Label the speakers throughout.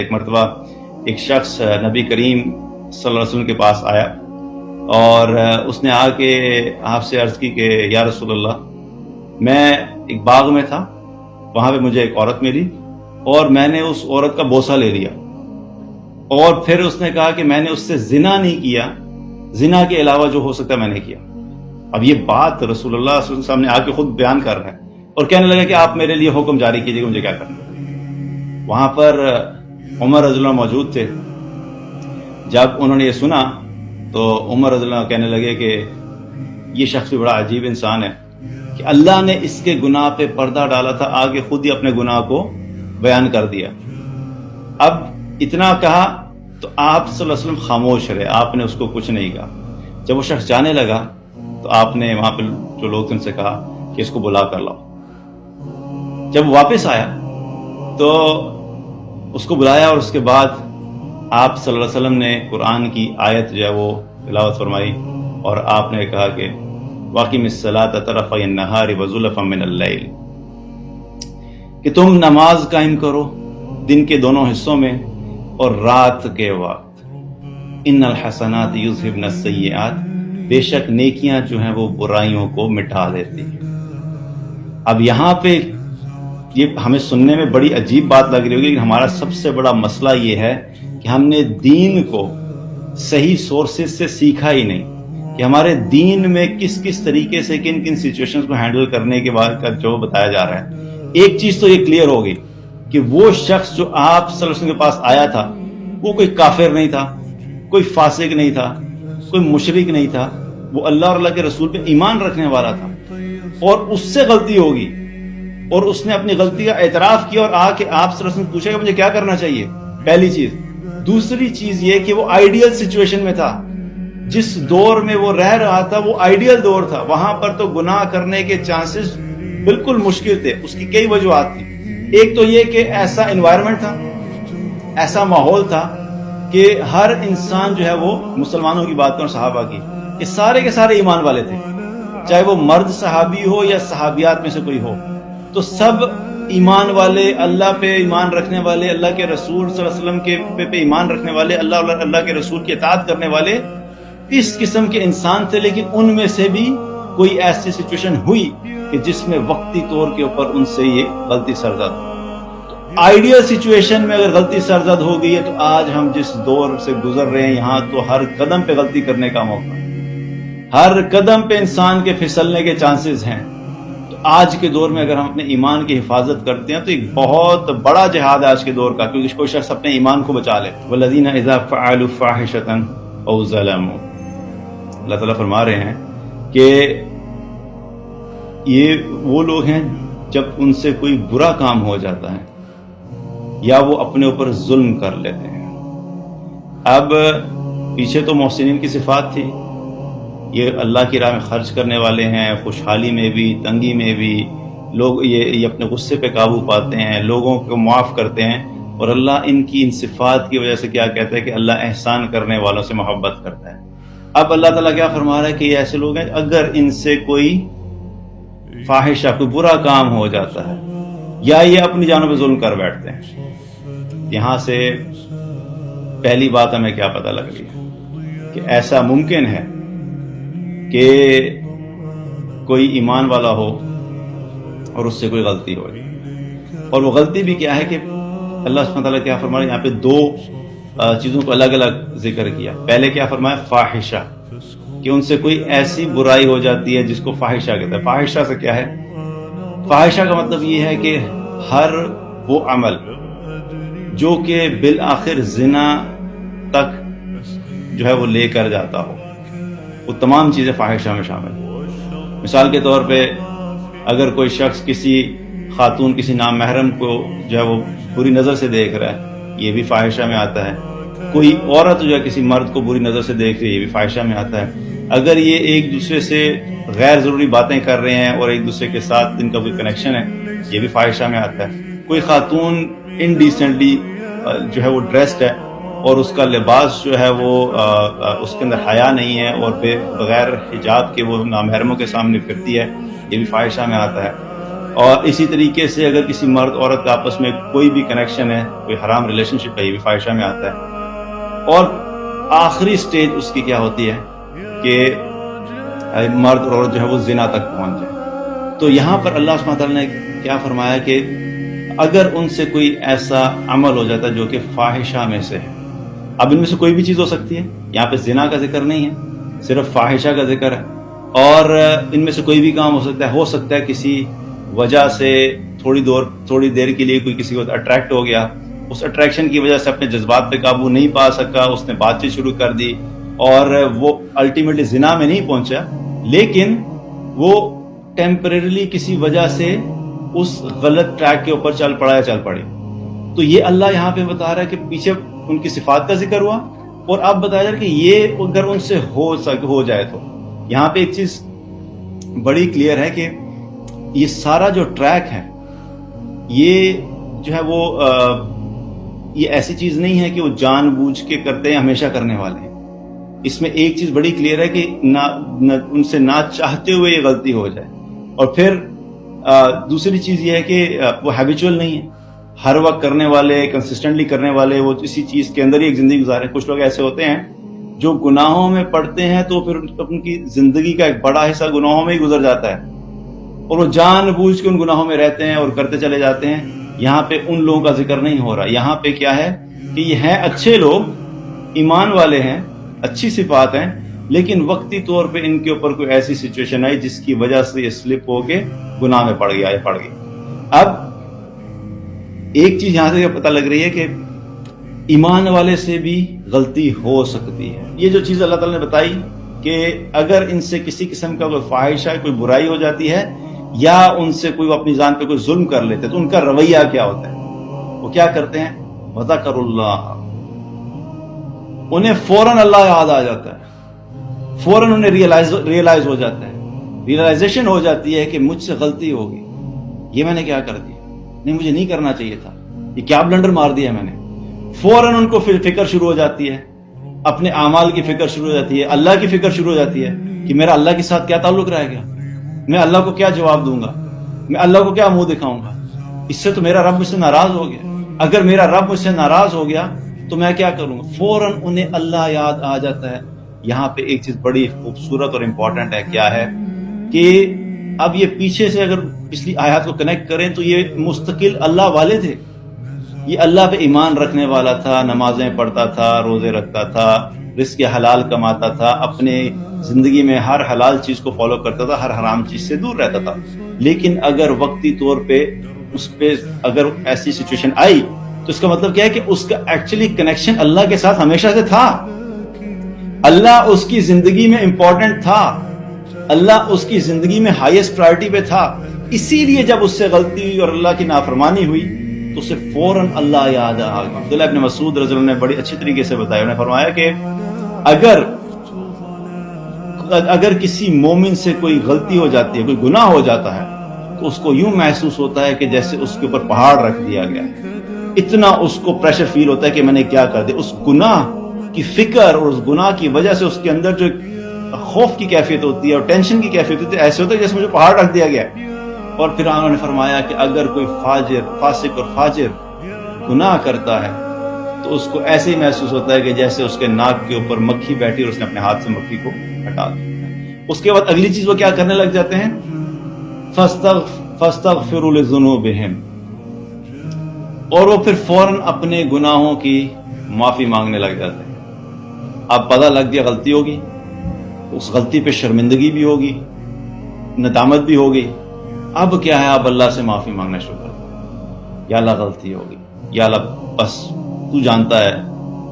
Speaker 1: ایک مرتبہ ایک شخص نبی کریم صلی اللہ علیہ وسلم کے پاس آیا اور اس نے آ کے آپ سے عرض کی کہ یا رسول اللہ، میں ایک باغ میں تھا، وہاں پہ مجھے ایک عورت ملی اور میں نے اس عورت کا بوسہ لے لیا، اور پھر اس نے کہا کہ میں نے اس سے زنا نہیں کیا، زنا کے علاوہ جو ہو سکتا ہے میں نے کیا۔ اب یہ بات رسول اللہ صلی اللہ علیہ وسلم سامنے آ کے خود بیان کر رہے ہیں اور کہنے لگا کہ آپ میرے لیے حکم جاری کیجیے کہ مجھے کیا کرنا ہے۔ وہاں پر عمر رضی اللہ موجود تھے۔ جب انہوں نے یہ سنا تو عمر رضی اللہ کہنے لگے کہ یہ شخص بھی بڑا عجیب انسان ہے کہ اللہ نے اس کے گناہ پہ پردہ ڈالا تھا، آگے خود ہی اپنے گناہ کو بیان کر دیا۔ اب اتنا کہا تو آپ صلی اللہ علیہ وسلم خاموش رہے، آپ نے اس کو کچھ نہیں کہا۔ جب وہ شخص جانے لگا تو آپ نے وہاں پہ جو لوگ تھے ان سے کہا کہ اس کو بلا کر لاؤ۔ جب واپس آیا تو اس کو بلایا اور اس کے بعد آپ صلی اللہ علیہ وسلم نے قرآن کی آیت جو ہے وہ تلاوت فرمائی اور آپ نے کہا کہ واقم الصلاۃ طرفی النہار وزلفا من اللیل، کہ تم نماز قائم کرو دن کے دونوں حصوں میں اور رات کے وقت۔ ان الحسنات یذہبن السیئات، بے شک نیکیاں جو ہیں وہ برائیوں کو مٹا دیتی ہیں۔ اب یہاں پہ یہ ہمیں سننے میں بڑی عجیب بات لگ رہی ہوگی، لیکن ہمارا سب سے بڑا مسئلہ یہ ہے کہ ہم نے دین کو صحیح سورسز سے سیکھا ہی نہیں کہ ہمارے دین میں کس کس طریقے سے کن کن سچویشنز کو ہینڈل کرنے کے بعد کا جو بتایا جا رہا ہے۔ ایک چیز تو یہ کلیئر ہوگی کہ وہ شخص جو آپ صلی اللہ علیہ وسلم کے پاس آیا تھا وہ کوئی کافر نہیں تھا، کوئی فاسق نہیں تھا، کوئی مشرک نہیں تھا، وہ اللہ اور اللہ کے رسول پہ ایمان رکھنے والا تھا، اور اس سے غلطی ہوگی اور اس نے اپنی غلطی کا اعتراف کیا اور آ کے آپ صلی اللہ علیہ وسلم پوچھے کہ مجھے کیا کرنا چاہیے، پہلی چیز۔ دوسری چیز یہ کہ وہ آئیڈیل سچویشن میں تھا، جس دور میں وہ رہ رہا تھا وہ آئیڈیل دور تھا، وہاں پر تو گناہ کرنے کے چانسز بالکل مشکل تھے۔ اس کی کئی وجوہات تھیں۔ ایک تو یہ کہ ایسا انوائرمنٹ تھا، ایسا ماحول تھا کہ ہر انسان جو ہے وہ مسلمانوں کی بات کروں صحابہ کی، کہ سارے کے سارے ایمان والے تھے، چاہے وہ مرد صحابی ہو یا صحابیات میں سے کوئی ہو، تو سب ایمان والے، اللہ پہ ایمان رکھنے والے، اللہ کے رسول صلی اللہ علیہ وسلم کے پہ ایمان رکھنے والے، اللہ کے رسول کی اطاعت کرنے والے اس قسم کے انسان تھے۔ لیکن ان میں سے بھی کوئی ایسی سچویشن ہوئی کہ جس میں وقتی طور کے اوپر ان سے یہ غلطی سرزد ہو۔ آئیڈیل سچویشن میں اگر غلطی سرزد ہو گئی ہے تو آج ہم جس دور سے گزر رہے ہیں یہاں تو ہر قدم پہ غلطی کرنے کا موقع ہے، ہر قدم پہ انسان کے پھسلنے کے چانسز ہیں۔ تو آج کے دور میں اگر ہم اپنے ایمان کی حفاظت کرتے ہیں تو ایک بہت بڑا جہاد ہے آج کے دور کا، کیونکہ کوئی شخص اپنے ایمان کو بچا لے۔ والذین اذا فعلوا فاحشۃ او ظلموا، اللہ تعالیٰ فرما رہے ہیں کہ یہ وہ لوگ ہیں جب ان سے کوئی برا کام ہو جاتا ہے یا وہ اپنے اوپر ظلم کر لیتے ہیں۔ اب پیچھے تو محسنین کی صفات تھی، یہ اللہ کی راہ میں خرچ کرنے والے ہیں، خوشحالی میں بھی تنگی میں بھی، لوگ یہ اپنے غصے پہ قابو پاتے ہیں، لوگوں کو معاف کرتے ہیں، اور اللہ ان کی ان صفات کی وجہ سے کیا کہتا ہے کہ اللہ احسان کرنے والوں سے محبت کرتا ہے۔ اب اللہ تعالیٰ کیا فرما رہا ہے کہ یہ ایسے لوگ ہیں اگر ان سے کوئی فاحشہ، کوئی برا کام ہو جاتا ہے یا یہ اپنی جانوں پہ ظلم کر بیٹھتے ہیں۔ یہاں سے پہلی بات ہمیں کیا پتہ لگ رہی ہے کہ ایسا ممکن ہے کہ کوئی ایمان والا ہو اور اس سے کوئی غلطی ہو، اور وہ غلطی بھی کیا ہے کہ اللہ سبحانہ تعالیٰ کیا فرما رہا ہے، یہاں پہ دو چیزوں کو الگ الگ ذکر کیا۔ پہلے کیا فرمایا، فاحشہ، کہ ان سے کوئی ایسی برائی ہو جاتی ہے جس کو فاحشہ کہتا ہے۔ فاحشہ سے کیا ہے، فاحشہ کا مطلب یہ ہے کہ ہر وہ عمل جو کہ بالآخر زنا تک جو ہے وہ لے کر جاتا ہو، وہ تمام چیزیں فاحشہ میں شامل۔ مثال کے طور پہ اگر کوئی شخص کسی خاتون، کسی نامحرم کو جو ہے وہ بری نظر سے دیکھ رہا ہے، یہ بھی فاحشہ میں آتا ہے۔ کوئی عورت جو ہے کسی مرد کو بری نظر سے دیکھ رہی ہے، یہ بھی فاحشہ میں آتا ہے۔ اگر یہ ایک دوسرے سے غیر ضروری باتیں کر رہے ہیں اور ایک دوسرے کے ساتھ ان کا کوئی کنیکشن ہے، یہ بھی فاحشہ میں آتا ہے۔ کوئی خاتون انڈیسنٹلی جو ہے وہ ڈریسڈ ہے اور اس کا لباس جو ہے وہ اس کے اندر حیا نہیں ہے اور بغیر حجاب کے وہ نامحرموں کے سامنے پھرتی ہے، یہ بھی فاحشہ میں آتا ہے۔ اور اسی طریقے سے اگر کسی مرد عورت کا آپس میں کوئی بھی کنیکشن ہے، کوئی حرام ریلیشن شپ ہے، یہ بھی فاحشہ میں آتا ہے۔ اور آخری سٹیج اس کی کیا ہوتی ہے کہ مرد اور عورت جو ہے وہ زنا تک پہنچ جائے۔ تو یہاں پر اللہ سبحانہ تعالیٰ نے کیا فرمایا کہ اگر ان سے کوئی ایسا عمل ہو جاتا ہے جو کہ فاحشہ میں سے ہے، اب ان میں سے کوئی بھی چیز ہو سکتی ہے، یہاں پہ زنا کا ذکر نہیں ہے، صرف فاحشہ کا ذکر ہے، اور ان میں سے کوئی بھی کام ہو سکتا ہے کسی وجہ سے تھوڑی دیر کے لیے کوئی کسی کو اٹریکٹ ہو گیا، اس اٹریکشن کی وجہ سے اپنے جذبات پہ قابو نہیں پا سکا، اس نے بات چیت شروع کر دی اور وہ الٹیمیٹلی زنا میں نہیں پہنچا، لیکن وہ ٹیمپریریلی کسی وجہ سے اس غلط ٹریک کے اوپر چل پڑی۔ تو یہ اللہ یہاں پہ بتا رہا ہے کہ پیچھے ان کی صفات کا ذکر ہوا اور اب بتایا جا رہا ہے کہ یہ اگر ان سے ہو جائے تو یہاں پہ ایک چیز بڑی کلیئر ہے کہ یہ سارا جو ٹریک ہے یہ جو ہے وہ یہ ایسی چیز نہیں ہے کہ وہ جان بوجھ کے کرتے ہیں، ہمیشہ کرنے والے ہیں۔ اس میں ایک چیز بڑی کلیئر ہے کہ ان سے نہ چاہتے ہوئے یہ غلطی ہو جائے، اور پھر دوسری چیز یہ ہے کہ وہ ہیبیچول نہیں ہے، ہر وقت کرنے والے، کنسسٹنٹلی کرنے والے، وہ اسی چیز کے اندر ہی ایک زندگی گزارے۔ کچھ لوگ ایسے ہوتے ہیں جو گناہوں میں پڑتے ہیں تو پھر ان کی زندگی کا ایک بڑا حصہ گناہوں میں ہی گزر جاتا ہے، اور وہ جان بوجھ کے ان گناہوں میں رہتے ہیں اور کرتے چلے جاتے ہیں۔ یہاں پہ ان لوگوں کا ذکر نہیں ہو رہا، یہاں پہ کیا ہے کہ یہ ہیں اچھے لوگ، ایمان والے ہیں، اچھی صفات ہیں، لیکن وقتی طور پہ ان کے اوپر کوئی ایسی سچویشن آئی جس کی وجہ سے یہ سلپ ہو کے گناہ میں پڑ گئی۔ اب ایک چیز یہاں سے پتہ لگ رہی ہے کہ ایمان والے سے بھی غلطی ہو سکتی ہے۔ یہ جو چیز اللہ تعالیٰ نے بتائی کہ اگر ان سے کسی قسم کا کوئی فاحشہ، کوئی برائی ہو جاتی ہے، یا ان سے کوئی اپنی جان پہ کوئی ظلم کر لیتے تو ان کا رویہ کیا ہوتا ہے؟ وہ کیا کرتے ہیں؟ وَذَكَرُوا اللَّهَ، انہیں فوراً اللہ یاد آ جاتا ہے، فوراً انہیں ریئلائز ہو جاتا ہے، ریئلائزیشن ہو جاتی ہے کہ مجھ سے غلطی ہوگی، یہ میں نے کیا کر دیا، نہیں مجھے نہیں کرنا چاہیے تھا، یہ کیا بلنڈر مار دیا میں نے۔ فوراً ان کو فکر شروع ہو جاتی ہے، اپنے اعمال کی فکر شروع ہو جاتی ہے، اللہ کی فکر شروع ہو جاتی ہے کہ میرا اللہ کے ساتھ کیا تعلق رہ گیا، میں اللہ کو کیا جواب دوں گا، میں اللہ کو کیا منہ دکھاؤں گا، اس سے تو میرا رب مجھ سے ناراض ہو گیا، اگر میرا رب مجھ سے ناراض ہو گیا تو میں کیا کروں گا۔ فوراً انہیں اللہ یاد آ جاتا ہے۔ یہاں پہ ایک چیز بڑی خوبصورت اور امپورٹنٹ ہے، کیا ہے کہ اب یہ پیچھے سے اگر پچھلی آیات کو کنیکٹ کریں تو یہ مستقل اللہ والے تھے، یہ اللہ پہ ایمان رکھنے والا تھا، نمازیں پڑھتا تھا، روزے رکھتا تھا، رزق حلال کماتا تھا، اپنے زندگی میں ہر حلال چیز کو فالو کرتا تھا، ہر حرام چیز سے دور رہتا تھا۔ لیکن اگر وقتی طور پہ اس پہ اگر ایسی سچویشن آئی تو اس کا مطلب کیا ہے کہ اس کا ایکچولی کنیکشن اللہ کے ساتھ ہمیشہ سے تھا، اللہ اس کی زندگی میں امپورٹنٹ تھا، اللہ اس کی زندگی میں ہائیسٹ پرائرٹی پہ تھا۔ اسی لیے جب اس سے غلطی ہوئی اور اللہ کی نافرمانی ہوئی تو اسے فوراً اللہ یاد آ گیا۔ عبداللہ ابن مسعود رضی اللہ عنہ نے بڑی اچھی طریقے سے بتایا، انہوں نے فرمایا کہ اگر کسی مومن سے کوئی غلطی ہو جاتی ہے، کوئی گناہ ہو جاتا ہے، تو اس کو یوں محسوس ہوتا ہے کہ جیسے اس کے اوپر پہاڑ رکھ دیا گیا ہے، اتنا اس کو پریشر فیل ہوتا ہے کہ میں نے کیا کر دیا۔ اس گناہ کی فکر اور اس گناہ کی وجہ سے اس کے اندر جو خوف کی کیفیت ہوتی ہے اور ٹینشن کی کیفیت ہوتی ہے، ایسے ہوتا ہے جیسے مجھے پہاڑ رکھ دیا گیا ہے۔ اور پھر انہوں نے فرمایا کہ اگر کوئی فاسق اور فاجر گناہ کرتا ہے تو اس کو ایسے ہی محسوس ہوتا ہے کہ جیسے اس کے ناک کے اوپر مکھی بیٹھی اور اس نے اپنے ہاتھ سے مکھی کو ہٹا دیا۔ اس کے بعد اگلی چیز وہ کیا کرنے لگ جاتے ہیں؟ فَاسْتَغْفِرُوا لِذُنُوبِهِمْ، اور وہ پھر فوراً اپنے گناہوں کی معافی مانگنے لگ جاتے ہیں۔ اب پتہ لگ گیا غلطی ہوگی، اس غلطی پہ شرمندگی بھی ہوگی، ندامت بھی ہوگی۔ اب کیا ہے؟ اب اللہ سے معافی مانگنا شروع کر دیں، یا اللہ غلطی ہوگی، یا اللہ بس تو جانتا ہے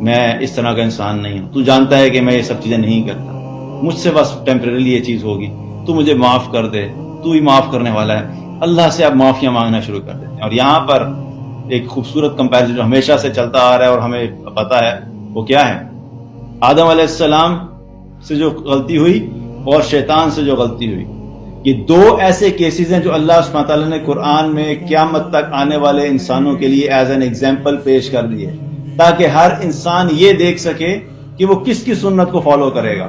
Speaker 1: میں اس طرح کا انسان نہیں ہوں، تو جانتا ہے کہ میں یہ سب چیزیں نہیں کرتا، مجھ سے بس ٹیمپریریلی یہ چیز ہوگی، تو مجھے معاف کر دے، تو ہی معاف کرنے والا ہے۔ اللہ سے اب معافیاں مانگنا شروع کر دیتے ہیں۔ اور یہاں پر ایک خوبصورت کمپیریزن جو ہمیشہ سے چلتا آ رہا ہے اور ہمیں پتا ہے وہ کیا ہے، آدم علیہ السلام سے جو غلطی ہوئی اور شیطان سے جو غلطی ہوئی، یہ دو ایسے کیسز ہیں جو اللہ سبحانہ تعالیٰ نے قرآن میں قیامت تک آنے والے انسانوں کے لیے ایز این ایگزامپل پیش کر دیے، تاکہ ہر انسان یہ دیکھ سکے کہ وہ کس کی سنت کو فالو کرے گا۔